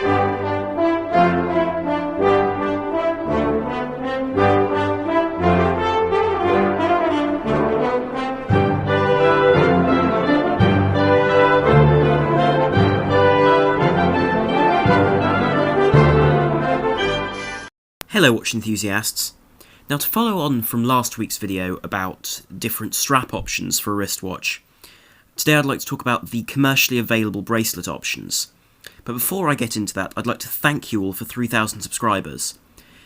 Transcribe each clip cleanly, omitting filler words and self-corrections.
Hello watch enthusiasts. Now to follow on from last week's video about different strap options for a wristwatch, today I'd like to talk about the commercially available bracelet options. But before I get into that, I'd like to thank you all for 3,000 subscribers.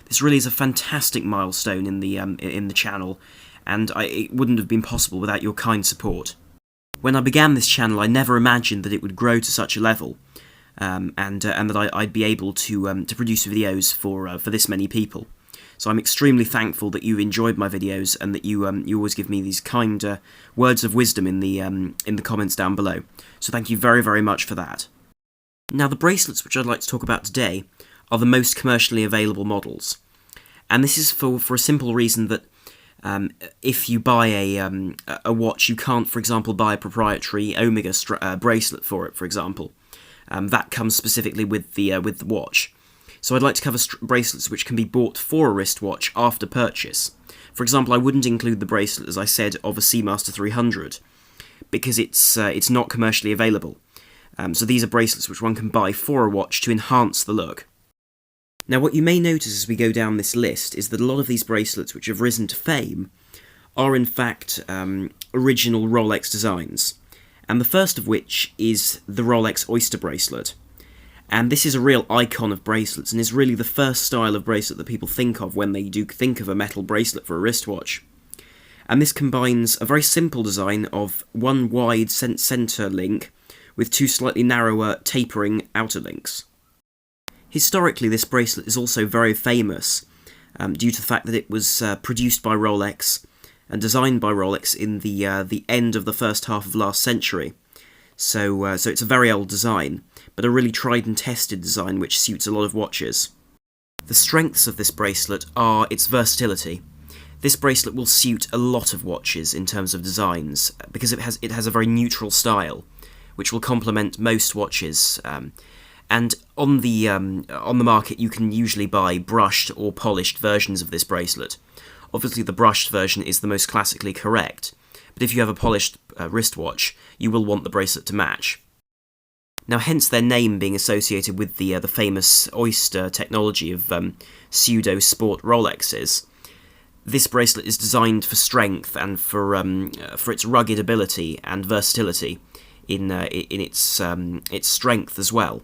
This really is a fantastic milestone in the channel, and it wouldn't have been possible without your kind support. When I began this channel, I never imagined that it would grow to such a level, and that I'd be able to produce videos for this many people. So I'm extremely thankful that you enjoyed my videos and that you always give me these kind words of wisdom in the comments down below. So thank you very, very much for that. Now the bracelets which I'd like to talk about today are the most commercially available models, and this is for a simple reason that if you buy a watch, you can't, for example, buy a proprietary Omega bracelet for it, for example. That comes specifically with the watch. So I'd like to cover bracelets which can be bought for a wristwatch after purchase. For example, I wouldn't include the bracelet, as I said, of a Seamaster 300, because it's not commercially available. So these are bracelets which one can buy for a watch to enhance the look. Now what you may notice as we go down this list is that a lot of these bracelets which have risen to fame are in fact original Rolex designs. And the first of which is the Rolex Oyster bracelet. And this is a real icon of bracelets, and is really the first style of bracelet that people think of when they do think of a metal bracelet for a wristwatch. And this combines a very simple design of one wide centre link with two slightly narrower tapering outer links. Historically, this bracelet is also very famous due to the fact that it was produced by Rolex and designed by Rolex in the end of the first half of last century. So it's a very old design, but a really tried and tested design which suits a lot of watches. The strengths of this bracelet are its versatility. This bracelet will suit a lot of watches in terms of designs, because it has a very neutral style, which will complement most watches. And on the market you can usually buy brushed or polished versions of this bracelet. Obviously the brushed version is the most classically correct, but if you have a polished wristwatch, you will want the bracelet to match. Now hence their name being associated with the famous Oyster technology of pseudo-sport Rolexes. This bracelet is designed for strength and for its rugged ability and versatility in its strength as well.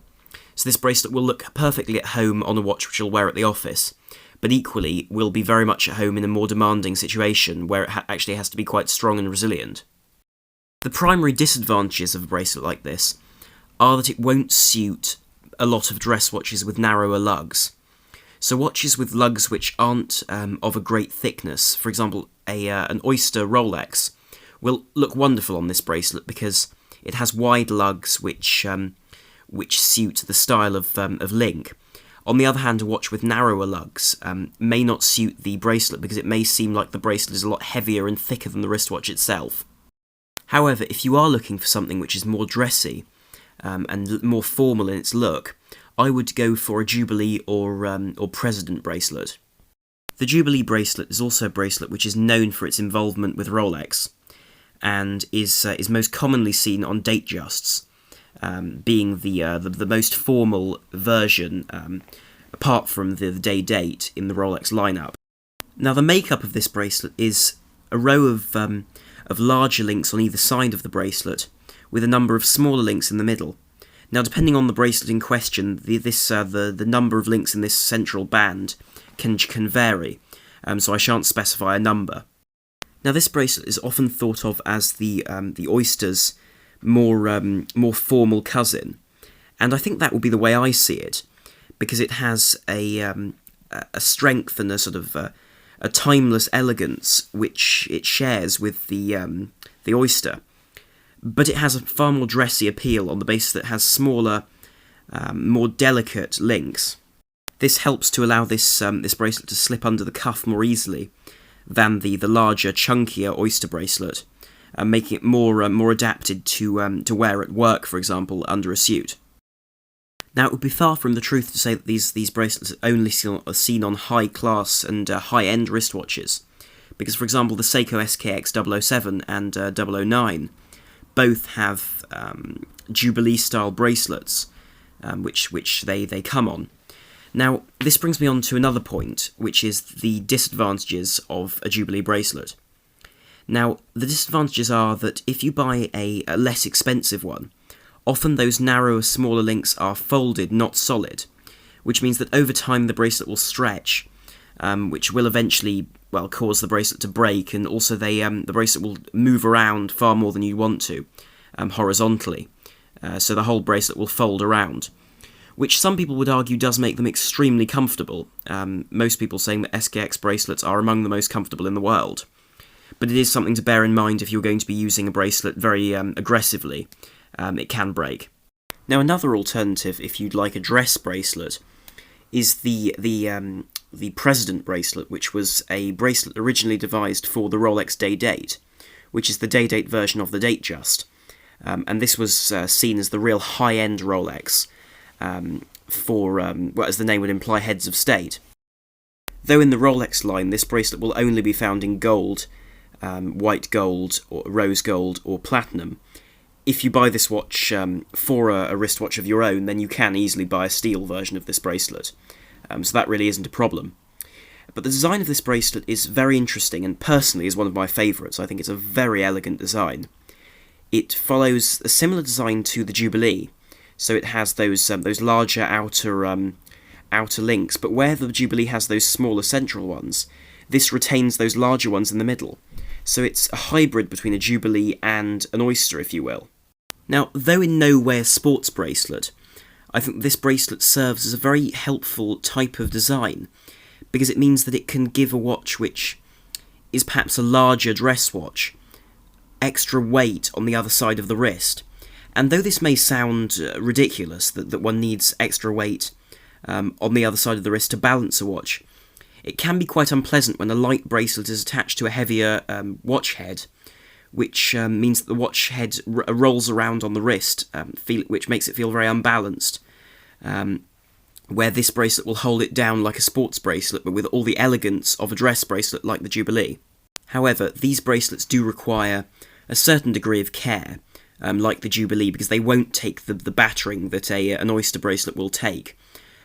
So this bracelet will look perfectly at home on a watch which you'll wear at the office, but equally will be very much at home in a more demanding situation where it actually has to be quite strong and resilient. The primary disadvantages of a bracelet like this are that it won't suit a lot of dress watches with narrower lugs. So watches with lugs which aren't of a great thickness, for example an Oyster Rolex, will look wonderful on this bracelet because it has wide lugs which suit the style of link. On the other hand, a watch with narrower lugs may not suit the bracelet because it may seem like the bracelet is a lot heavier and thicker than the wristwatch itself. However, if you are looking for something which is more dressy and more formal in its look, I would go for a Jubilee or President bracelet. The Jubilee bracelet is also a bracelet which is known for its involvement with Rolex, and is most commonly seen on date justs, being the most formal version apart from the day date in the Rolex lineup. Now the makeup of this bracelet is a row of larger links on either side of the bracelet, with a number of smaller links in the middle. Now depending on the bracelet in question, the number of links in this central band can vary, so I shan't specify a number. Now this bracelet is often thought of as the Oyster's more formal cousin, and I think that will be the way I see it, because it has a strength and a sort of a timeless elegance which it shares with the Oyster, but it has a far more dressy appeal on the basis that it has smaller, more delicate links. This helps to allow this bracelet to slip under the cuff more easily than the larger, chunkier Oyster bracelet, making it more adapted to wear at work, for example, under a suit. Now, it would be far from the truth to say that these bracelets are only seen on high-class and high-end wristwatches, because, for example, the Seiko SKX 007 and 009 both have Jubilee-style bracelets, which they come on. Now, this brings me on to another point, which is the disadvantages of a Jubilee bracelet. Now, the disadvantages are that if you buy a less expensive one, often those narrower, smaller links are folded, not solid, which means that over time the bracelet will stretch, which will eventually, cause the bracelet to break, and also the bracelet will move around far more than you want to, horizontally. So the whole bracelet will fold around, which some people would argue does make them extremely comfortable, most people saying that SKX bracelets are among the most comfortable in the world. But it is something to bear in mind if you're going to be using a bracelet very aggressively. It can break. Now, another alternative, if you'd like a dress bracelet, is the President bracelet, which was a bracelet originally devised for the Rolex Day-Date, which is the Day-Date version of the Datejust. And this was seen as the real high-end Rolex for, as the name would imply, heads of state. Though in the Rolex line, this bracelet will only be found in gold, white gold, or rose gold, or platinum. If you buy this watch for a wristwatch of your own, then you can easily buy a steel version of this bracelet. So that really isn't a problem. But the design of this bracelet is very interesting, and personally is one of my favourites. I think it's a very elegant design. It follows a similar design to the Jubilee, so it has those larger outer links, but where the Jubilee has those smaller central ones, this retains those larger ones in the middle. So it's a hybrid between a Jubilee and an Oyster, if you will. Now, though in no way a sports bracelet, I think this bracelet serves as a very helpful type of design, because it means that it can give a watch which is perhaps a larger dress watch extra weight on the other side of the wrist. And though this may sound ridiculous, that one needs extra weight on the other side of the wrist to balance a watch, it can be quite unpleasant when a light bracelet is attached to a heavier watch head, which means that the watch head rolls around on the wrist, which makes it feel very unbalanced, where this bracelet will hold it down like a sports bracelet, but with all the elegance of a dress bracelet like the Jubilee. However, these bracelets do require a certain degree of care, like the Jubilee, because they won't take the battering that an Oyster bracelet will take.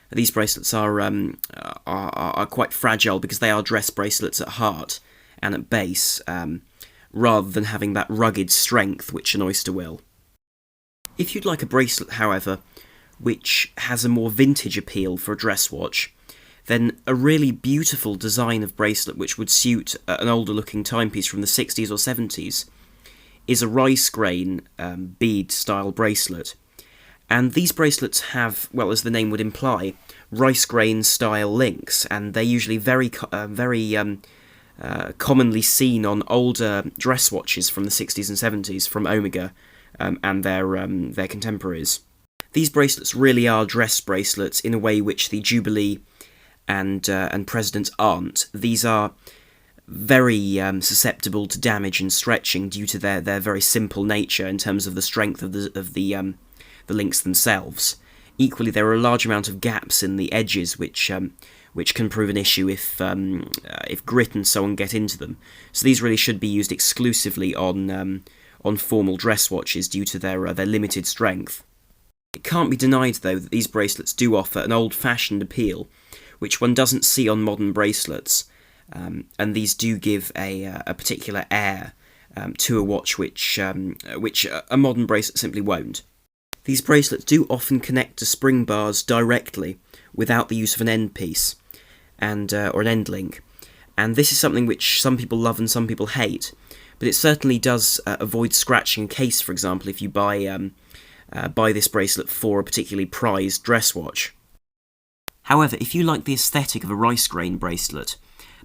These bracelets are quite fragile because they are dress bracelets at heart and at base, rather than having that rugged strength which an Oyster will. If you'd like a bracelet, however, which has a more vintage appeal for a dress watch, then a really beautiful design of bracelet which would suit an older looking timepiece from the 60s or 70s is a rice grain bead style bracelet. And these bracelets have, as the name would imply, rice grain style links, and they're usually very commonly seen on older dress watches from the 60s and 70s from Omega and their contemporaries. These bracelets really are dress bracelets in a way which the Jubilee and President aren't. These are very susceptible to damage and stretching due to their very simple nature in terms of the strength of the links themselves. Equally, there are a large amount of gaps in the edges which can prove an issue if grit and so on get into them. So these really should be used exclusively on formal dress watches due to their limited strength. It can't be denied, though, that these bracelets do offer an old-fashioned appeal, which one doesn't see on modern bracelets, and these do give a particular air to a watch which a modern bracelet simply won't. These bracelets do often connect to spring bars directly, without the use of an end piece, or an end link, and this is something which some people love and some people hate, but it certainly does avoid scratching a case, for example, if you buy this bracelet for a particularly prized dress watch. However, if you like the aesthetic of a rice grain bracelet,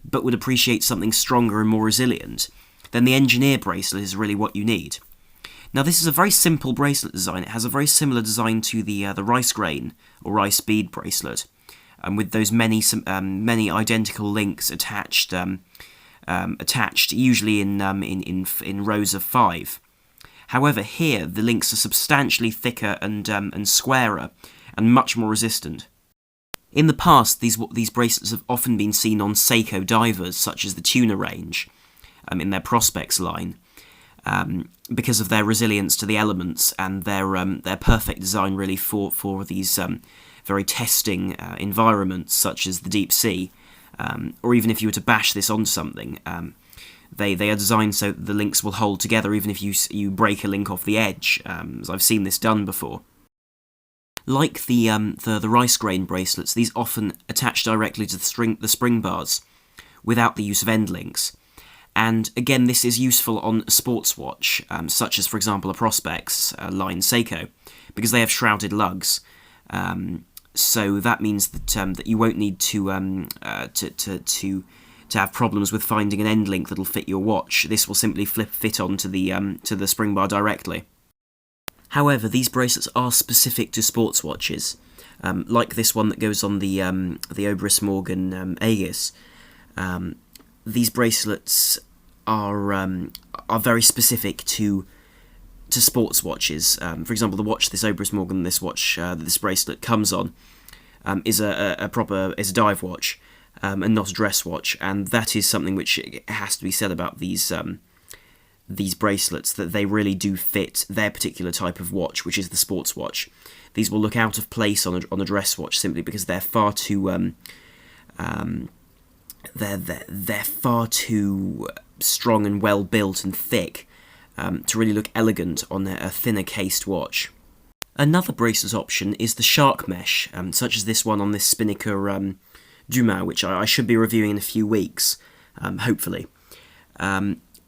but would appreciate something stronger and more resilient, then the engineer bracelet is really what you need. Now, this is a very simple bracelet design. It has a very similar design to the rice grain or rice bead bracelet, with those many identical links attached, usually in rows of 5. However, here the links are substantially thicker and squarer, and much more resistant. In the past, these bracelets have often been seen on Seiko divers, such as the tuna range, in their Prospects line, because of their resilience to the elements and their perfect design really for these very testing environments such as the deep sea, or even if you were to bash this onto something, they are designed so that the links will hold together even if you break a link off the edge, as I've seen this done before. Like the rice grain bracelets, these often attach directly to the spring bars without the use of end links. And again, this is useful on a sports watch, such as, for example, a Prospects line Seiko, because they have shrouded lugs. So that means that you won't need to have problems with finding an end link that'll fit your watch. This will simply fit onto the spring bar directly. However, these bracelets are specific to sports watches, like this one that goes on the Oberis Morgan Aegis. These bracelets are very specific to sports watches. For example, the watch this Oberis Morgan, this watch that this bracelet comes on, is a dive watch, and not a dress watch, and that is something which has to be said about these bracelets, that they really do fit their particular type of watch, which is the sports watch. These will look out of place on a dress watch simply because they're far too they're far too strong and well built and thick to really look elegant on a thinner cased watch. Another bracelet option is the shark mesh, such as this one on this Spinnaker Dumas, which I should be reviewing in a few weeks, hopefully.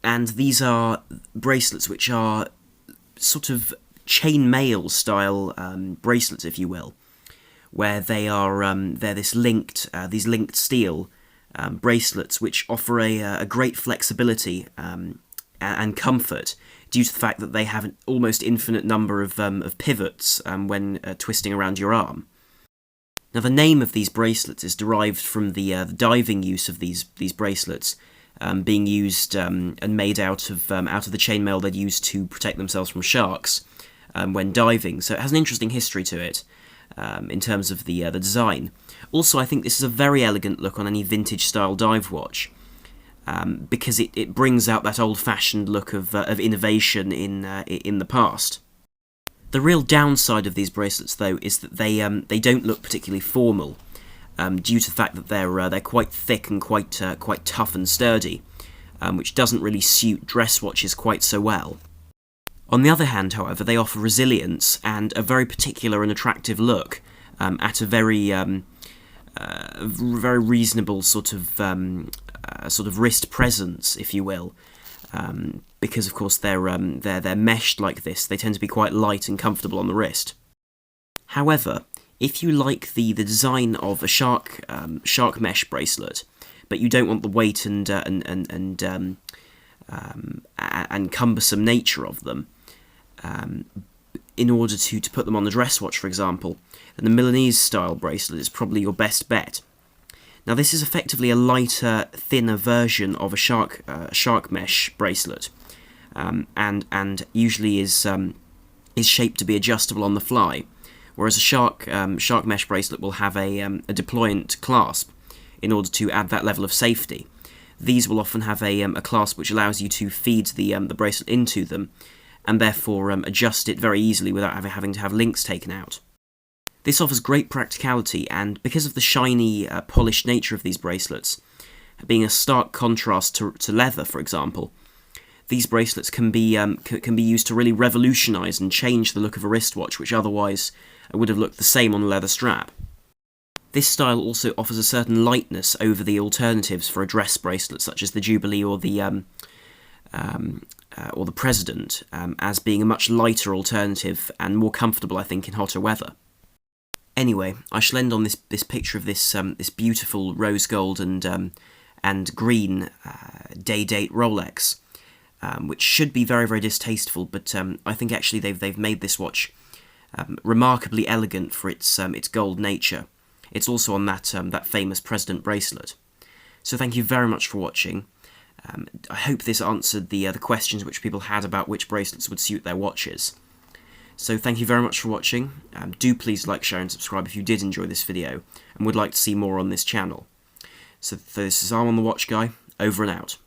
And these are bracelets which are sort of chainmail style bracelets, if you will, where they're these linked steel bracelets which offer a great flexibility and comfort due to the fact that they have an almost infinite number of pivots when twisting around your arm. Now, the name of these bracelets is derived from the diving use of these bracelets, being used and made out of the chainmail they'd use to protect themselves from sharks when diving. So it has an interesting history to it in terms of the design. Also, I think this is a very elegant look on any vintage-style dive watch, because it brings out that old-fashioned look of innovation in the past. The real downside of these bracelets, though, is that they don't look particularly formal, due to the fact that they're quite thick and quite tough and sturdy, which doesn't really suit dress watches quite so well. On the other hand, however, they offer resilience and a very particular and attractive look at a very reasonable sort of wrist presence, if you will. Because of course they're meshed like this, they tend to be quite light and comfortable on the wrist. However, if you like the design of a shark mesh bracelet, but you don't want the weight and cumbersome nature of them, in order to put them on the dress watch, for example, then the Milanese style bracelet is probably your best bet. Now, this is effectively a lighter, thinner version of a shark mesh bracelet, and usually is shaped to be adjustable on the fly, whereas a shark mesh bracelet will have a deployant clasp in order to add that level of safety. These will often have a clasp which allows you to feed the bracelet into them, and therefore adjust it very easily without having to have links taken out. This offers great practicality, and because of the shiny, polished nature of these bracelets, being a stark contrast to leather, for example, these bracelets can be used to really revolutionise and change the look of a wristwatch, which otherwise would have looked the same on a leather strap. This style also offers a certain lightness over the alternatives for a dress bracelet, such as the Jubilee or the President, as being a much lighter alternative and more comfortable, I think, in hotter weather. Anyway, I shall end on this picture of this beautiful rose gold and green day-date Rolex, which should be very, very distasteful, but I think actually they've made this watch remarkably elegant for its gold nature. It's also on that famous President bracelet. So thank you very much for watching. I hope this answered the questions which people had about which bracelets would suit their watches. So thank you very much for watching. Do please like, share and subscribe if you did enjoy this video and would like to see more on this channel. So this is I'm on the Watch Guy, over and out.